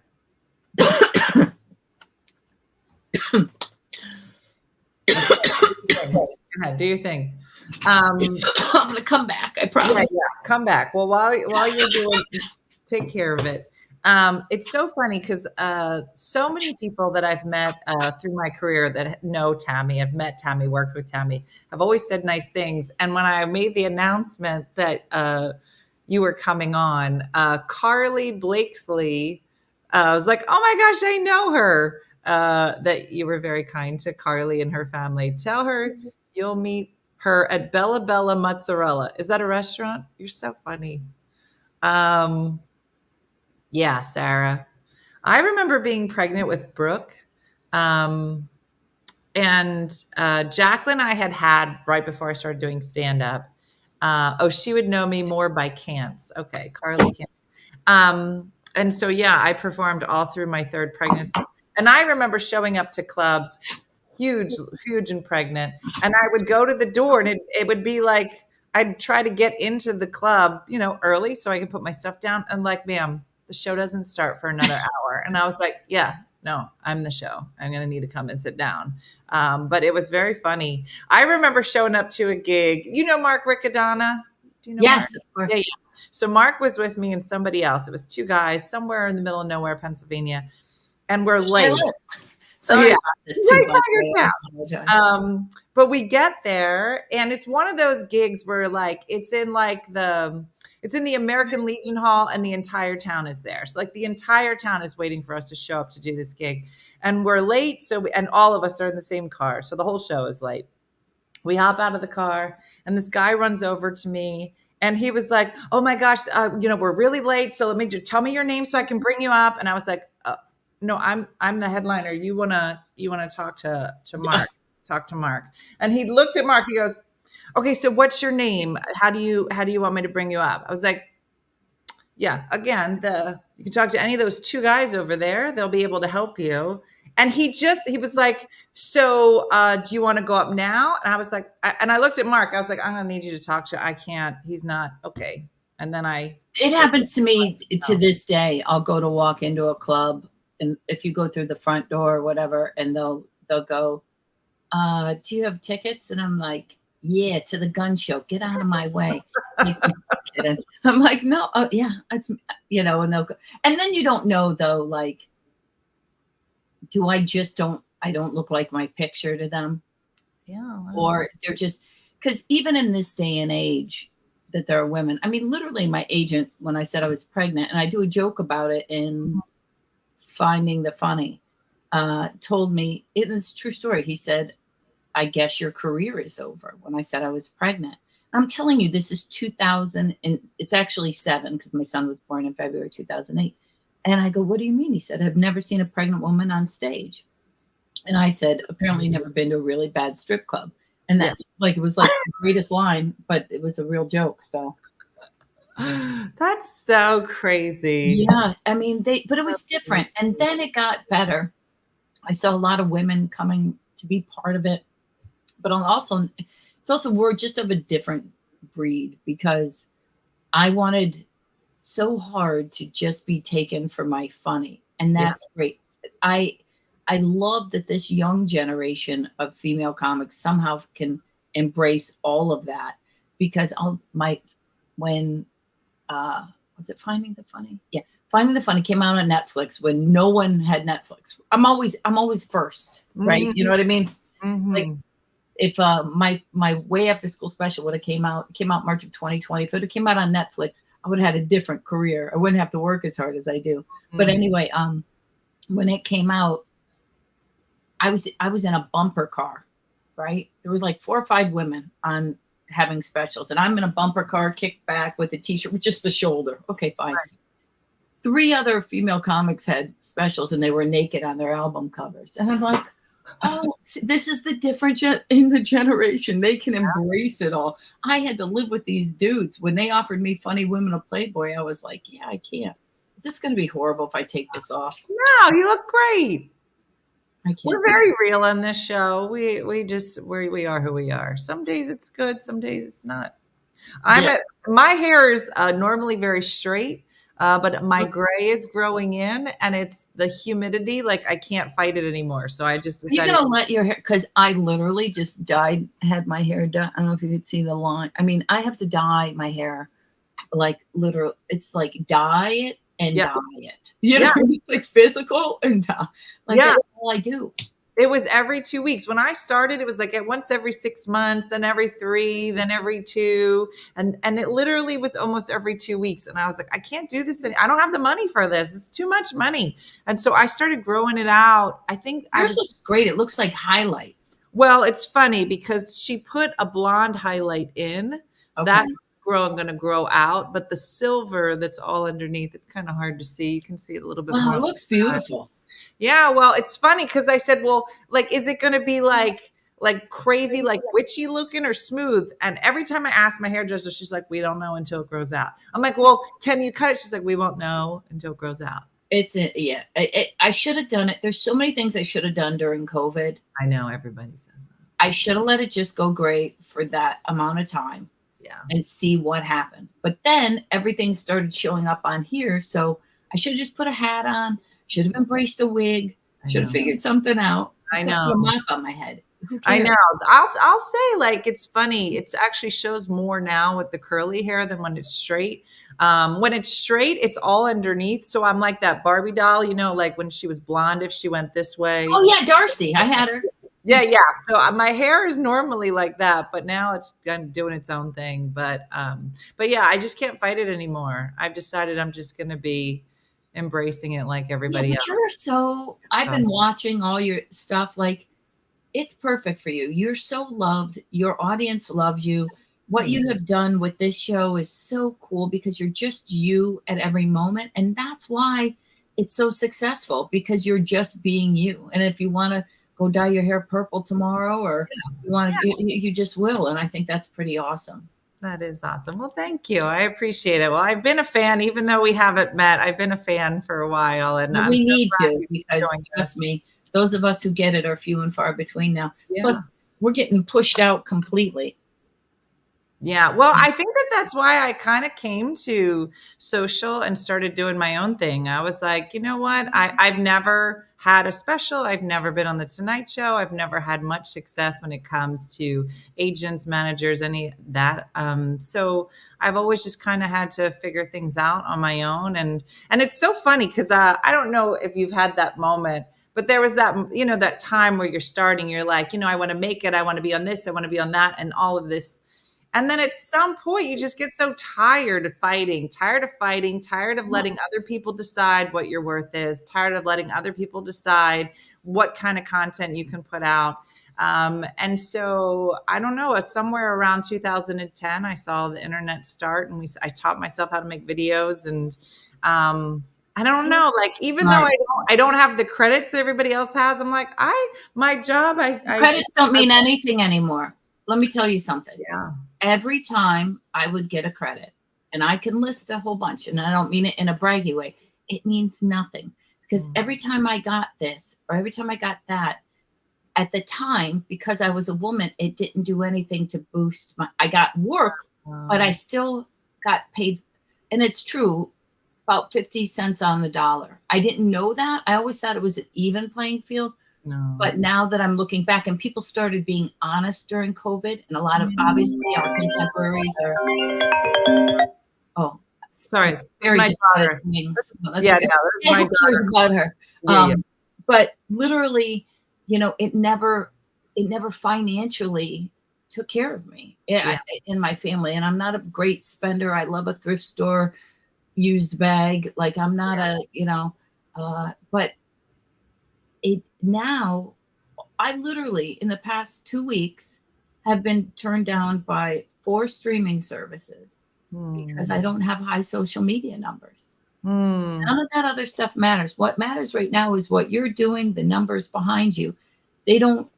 Go ahead, do your thing. I'm going to come back. I promise. Yeah, come back. Well, while you're doing, take care of it. It's so funny because so many people that I've met through my career that know Tammy, have met Tammy, worked with Tammy, have always said nice things. And when I made the announcement that you were coming on, Carly Blakesley was like, oh my gosh, I know her. That you were very kind to Carly and her family. Tell her you'll meet her at Bella Bella Mozzarella. Is that a restaurant? You're so funny. Yeah, Sarah. I remember being pregnant with Brooke. And Jacqueline I had right before I started doing stand-up. She would know me more by Cants. Okay, Carly Cants. And so, yeah, I performed all through my third pregnancy. And I remember showing up to clubs, huge and pregnant. And I would go to the door and it would be like, I'd try to get into the club, early so I could put my stuff down. And like, ma'am, the show doesn't start for another hour. And I was like, yeah, no, I'm the show. I'm going to need to come and sit down. But it was very funny. I remember showing up to a gig. You know Mark Riccadonna? Do you know Yes, Mark? of course. Yeah. So Mark was with me and somebody else. It was two guys somewhere in the middle of nowhere, Pennsylvania. And we're late. Sorry about this too. Right by your town. But we get there and it's one of those gigs where it's in the American Legion Hall and the entire town is there. So the entire town is waiting for us to show up to do this gig. And we're late. And all of us are in the same car. So the whole show is late. We hop out of the car and this guy runs over to me and he was like, oh my gosh, we're really late. So tell me your name so I can bring you up. And I was like, no, I'm the headliner. You wanna talk to Mark? Talk to Mark. And he looked at Mark. He goes, okay, so what's your name? How do you want me to bring you up? I was like, yeah, again, you can talk to any of those two guys over there. They'll be able to help you. And he was like, so do you want to go up now? And I was like, I looked at Mark. I was like, I'm gonna need you to talk to. I can't. He's not okay. And then it happens to me to this day. I'll go to walk into a club. And if you go through the front door or whatever, and they'll go, do you have tickets? And I'm like, yeah, to the gun show. Get out of my way. I'm like, no, yeah, it's, and they'll go. And then you don't know though, I don't look like my picture to them. Yeah. Or they're just, because even in this day and age that there are women, I mean, literally my agent, when I said I was pregnant, and I do a joke about it in Finding the Funny, told me, it's a true story. He said, I guess your career is over when I said I was pregnant. I'm telling you, this is 2000, and it's actually 7 because my son was born in February 2008. And I go, what do you mean? He said, I've never seen a pregnant woman on stage. And I said, apparently never been to a really bad strip club. And that's it was like the greatest line, but it was a real joke. So that's so crazy. Yeah. I mean, but it was different. And then it got better. I saw a lot of women coming to be part of it, but it's also we're just of a different breed because I wanted so hard to just be taken for my funny. And that's great. I love that this young generation of female comics somehow can embrace all of that because was it Finding the Funny? Yeah. Finding the Funny came out on Netflix when no one had Netflix. I'm always first, right? You know what I mean? Mm-hmm. Like if my Way After School special would have came out March of 2020, if it would have came out on Netflix, I would have had a different career. I wouldn't have to work as hard as I do. Mm-hmm. But anyway, when it came out, I was in a bumper car, right? There were like 4 or 5 women on having specials, and I'm in a bumper car, kicked back with a t-shirt with just the shoulder. Okay, fine. Right. 3 other female comics had specials, and they were naked on their album covers, and I'm like, oh, this is the difference in the generation. They can embrace it all. I had to live with these dudes. When they offered me Funny Women of Playboy, I was like, yeah, I can't. Is this going to be horrible if I take this off? No, you look great. We're very real on this show. We are who we are. Some days it's good, some days it's not. My hair is normally very straight, but my gray is growing in, and it's the humidity. Like I can't fight it anymore. So I just decided. You're gonna let your hair, because I literally just had my hair done. I don't know if you could see the line. I mean, I have to dye my hair, like literally. It's like dye it and Yeah. diet. You know, it's like physical and like Yeah. that's all I do. It was every 2 weeks. When I started, it was like at once every 6 months, then every 3, then every 2. And it literally was almost every 2 weeks. And I was like, I can't do this. I don't have the money for this. It's too much money. And so I started growing it out. I think Yours looks great. It looks like highlights. Well, it's funny because she put a blonde highlight in. Okay. That's going to grow out. But the silver that's all underneath, it's kind of hard to see. You can see it a little bit more. Wow, it looks beautiful. Yeah, well, it's funny because I said, well, like, is it going to be like crazy, like witchy looking or smooth? And every time I ask my hairdresser, she's like, we don't know until it grows out. I'm like, well, can you cut it? She's like, we won't know until it grows out. I should have done it. There's so many things I should have done during COVID. I know everybody says that. I should have let it just go gray for that amount of time. Yeah. And see what happened. But then everything started showing up on here. So I should have just put a hat on. Should have embraced a wig. Should have figured something out. I know. Put a mop on my head. I know. I'll say, like, it's funny. It actually shows more now with the curly hair than when it's straight. When it's straight, it's all underneath. So I'm like that Barbie doll, you know, like when she was blonde, if she went this way. Oh yeah, Darcy. I had her. Yeah. So my hair is normally like that, but now it's doing its own thing. But yeah, I just can't fight it anymore. I've decided I'm just going to be embracing it like everybody else. I've been watching all your stuff. Like, it's perfect for you. You're so loved. Your audience loves you. What you have done with this show is so cool because you're just you at every moment. And that's why it's so successful, because you're just being you. And if you want to go dye your hair purple tomorrow, or you want to, you just will. And I think that's pretty awesome. That is awesome. Well, thank you. I appreciate it. Well, I've been a fan, even though we haven't met. I've been a fan for a while, and we need to, because trust me, those of us who get it are few and far between now. Yeah. Plus, we're getting pushed out completely. Yeah. Well, I think that's why I kind of came to social and started doing my own thing. I was like, you know what? I've never had a special. I've never been on the Tonight Show. I've never had much success when it comes to agents, managers, any of that. So I've always just kind of had to figure things out on my own. And it's so funny because I don't know if you've had that moment, but there was that, you know, that time where you're starting, you're like, you know, I want to make it. I want to be on this. I want to be on that, and all of this. And then at some point, you just get so tired of fighting, tired of letting other people decide what your worth is, tired of letting other people decide what kind of content you can put out. And so I don't know, it's somewhere around 2010, I saw the internet start, and I taught myself how to make videos. And I don't know, like, even though I don't have the credits that everybody else has, I'm like, my job, credits don't mean anything anymore. Let me tell you something. Yeah. Every time I would get a credit, and I can list a whole bunch, and I don't mean it in a braggy way, it means nothing. Because every time I got this, or every time I got that, at the time, because I was a woman, it didn't do anything to boost I got work, but I still got paid. And it's true, about 50 cents on the dollar. I didn't know that. I always thought it was an even playing field. No. But now that I'm looking back, and people started being honest during COVID, and a lot of, obviously, our contemporaries are, sorry, very my just daughter. That's Yeah, okay. no, that's my daughter. About her. Yeah. But literally, you know, it never financially took care of me in my family. And I'm not a great spender. I love a thrift store used bag. Like, I'm not but now I literally, in the past 2 weeks, have been turned down by 4 streaming services because I don't have high social media numbers. None of that other stuff matters. What matters right now is what you're doing, the numbers behind you. They don't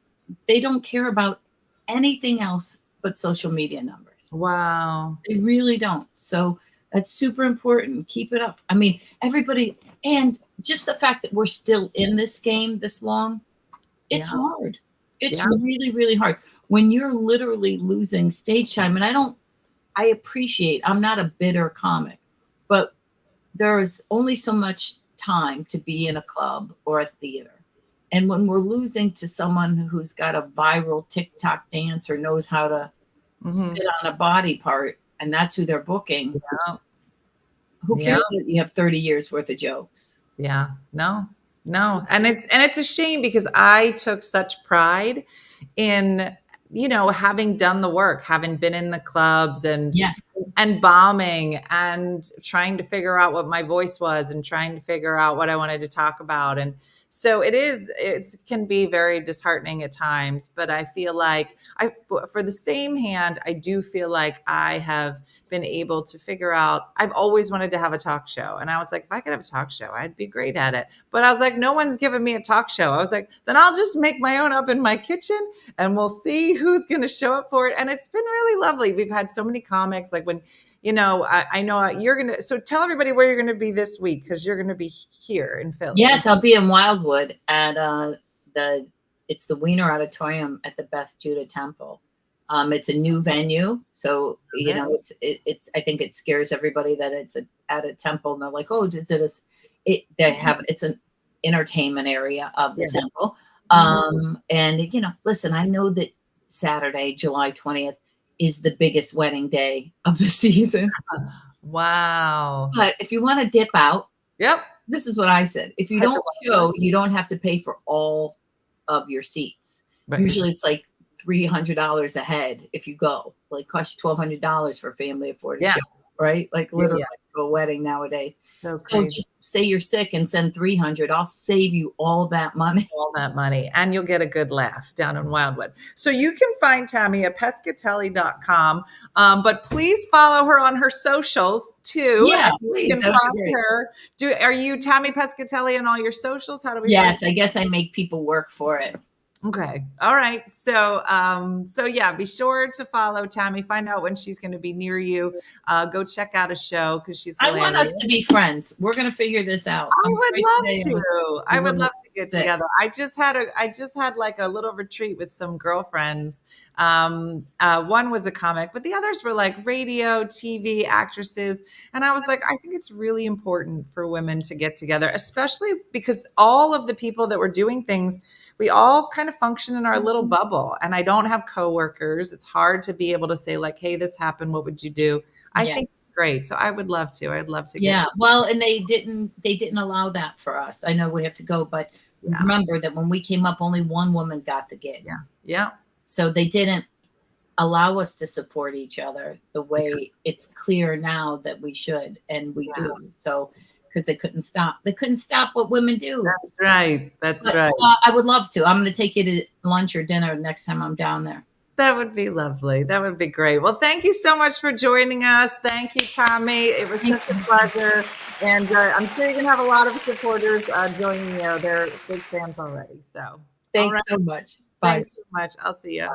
care about anything else but social media numbers. Wow. They really don't. So that's super important. Keep it up. I mean, everybody, and just the fact that we're still in this game this long, it's hard. It's really, really hard. When you're literally losing stage time, and I appreciate, I'm not a bitter comic, but there's only so much time to be in a club or a theater. And when we're losing to someone who's got a viral TikTok dance or knows how to spit on a body part, and that's who they're booking, Who cares that you have 30 years worth of jokes? Yeah. No. And it's a shame because I took such pride in, having done the work, having been in the clubs and bombing and trying to figure out what my voice was and trying to figure out what I wanted to talk about. And so it can be very disheartening at times, but I feel like for the same hand, I do feel like I have been able to figure out, I've always wanted to have a talk show. And I was like, if I could have a talk show, I'd be great at it. But I was like, no one's giving me a talk show. I was like, then I'll just make my own up in my kitchen and we'll see who's going to show up for it. And it's been really lovely. We've had so many comics, like when, I know you're going to, so tell everybody where you're going to be this week, because you're going to be here in Philly. Yes, I'll be in Wildwood at it's the Wiener Auditorium at the Beth Judah Temple. It's a new venue. So, it's I think it scares everybody that it's at a temple and they're like, oh, it's an entertainment area of the temple. And, listen, I know that Saturday, July 20th, is the biggest wedding day of the season. Wow. But if you want to dip out, this is what I said. If you don't show, you don't have to pay for all of your seats. Right. Usually it's like $300 a head if you go. Like costs you $1,200 for a family of 4 to show, right? Like literally to a wedding nowadays. So just say you're sick and send $300. I'll save you all that money. All that money. And you'll get a good laugh down in Wildwood. So you can find Tammy at pescatelli.com. But please follow her on her socials too. Yeah, please. You can find her. Are you Tammy Pescatelli on all your socials? How do we? Yes, I guess I make people work for it. Okay. All right. So, be sure to follow Tammy, find out when she's going to be near you. Go check out a show because she's hilarious. I want us to be friends. We're going to figure this out. I would love to get together. I just had like a little retreat with some girlfriends. One was a comic, but the others were like radio, TV actresses. And I was like, I think it's really important for women to get together, especially because all of the people that were doing things, we all kind of function in our little bubble, and I don't have coworkers. It's hard to be able to say like, hey, this happened. What would you do? I think it's great. So I would love to. I'd love to. Well, and they didn't allow that for us. I know we have to go, but remember that when we came up, only one woman got the gig. Yeah. So they didn't allow us to support each other the way it's clear now that we should, and we do. So, because they couldn't stop. They couldn't stop what women do. That's right. Right. I would love to. I'm going to take you to lunch or dinner next time I'm down there. That would be lovely. That would be great. Well, thank you so much for joining us. Thank you, Tammy. It was such a pleasure. And I'm sure you're going to have a lot of supporters joining you. They're big fans already. So thanks so much. Bye. Thanks so much. I'll see you.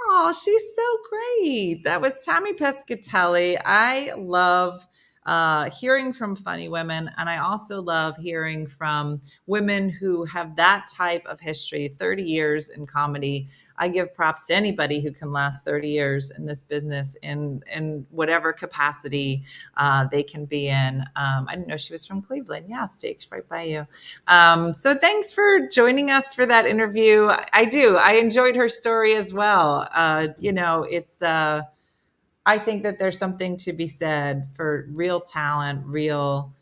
Oh, she's so great. That was Tammy Pescatelli. I love hearing from funny women. And I also love hearing from women who have that type of history, 30 years in comedy. I give props to anybody who can last 30 years in this business in whatever capacity they can be in. I didn't know she was from Cleveland. Yeah, Steaks right by you. So thanks for joining us for that interview. I enjoyed her story as well. I think that there's something to be said for real talent, real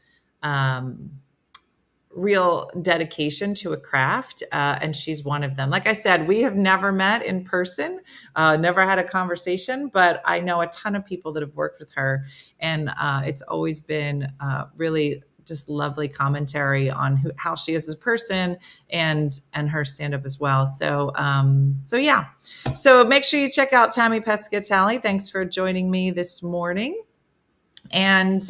dedication to a craft. And she's one of them. Like I said, we have never met in person, never had a conversation, but I know a ton of people that have worked with her. And it's always been really just lovely commentary on how she is as a person and her stand-up as well. So make sure you check out Tammy Pescatelli. Thanks for joining me this morning. And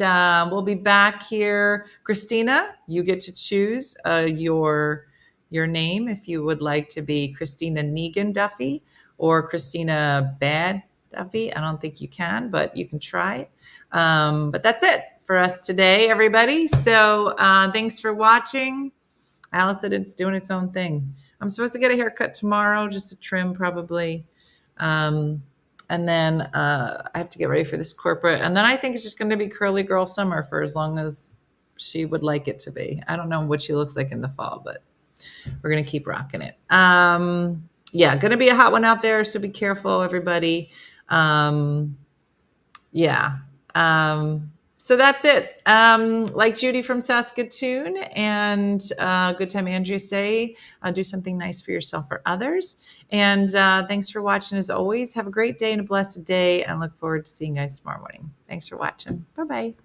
we'll be back here. Christina, you get to choose your name if you would like to be Christina Negan Duffy or Christina Bad Duffy. I don't think you can, but you can try it. But that's it for us today, everybody. So thanks for watching. Alice said it's doing its own thing. I'm supposed to get a haircut tomorrow, just a trim probably. And then I have to get ready for this corporate. And then I think it's just going to be curly girl summer for as long as she would like it to be. I don't know what she looks like in the fall, but we're going to keep rocking it. Going to be a hot one out there. So be careful, everybody. So that's it. Like Judy from Saskatoon and Good Time Andrea say, do something nice for yourself or others. And thanks for watching as always. Have a great day and a blessed day. And I look forward to seeing you guys tomorrow morning. Thanks for watching. Bye-bye.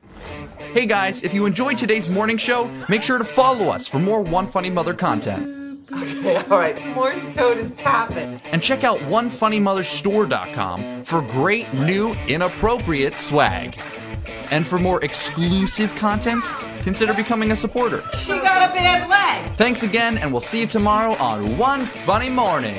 Hey guys, if you enjoyed today's morning show, make sure to follow us for more One Funny Mother content. Okay, all right. Morse code is tapping. And check out OneFunnyMotherStore.com for great new inappropriate swag. And for more exclusive content, consider becoming a supporter. She got a bad leg. Thanks again, and we'll see you tomorrow on One Funny Morning.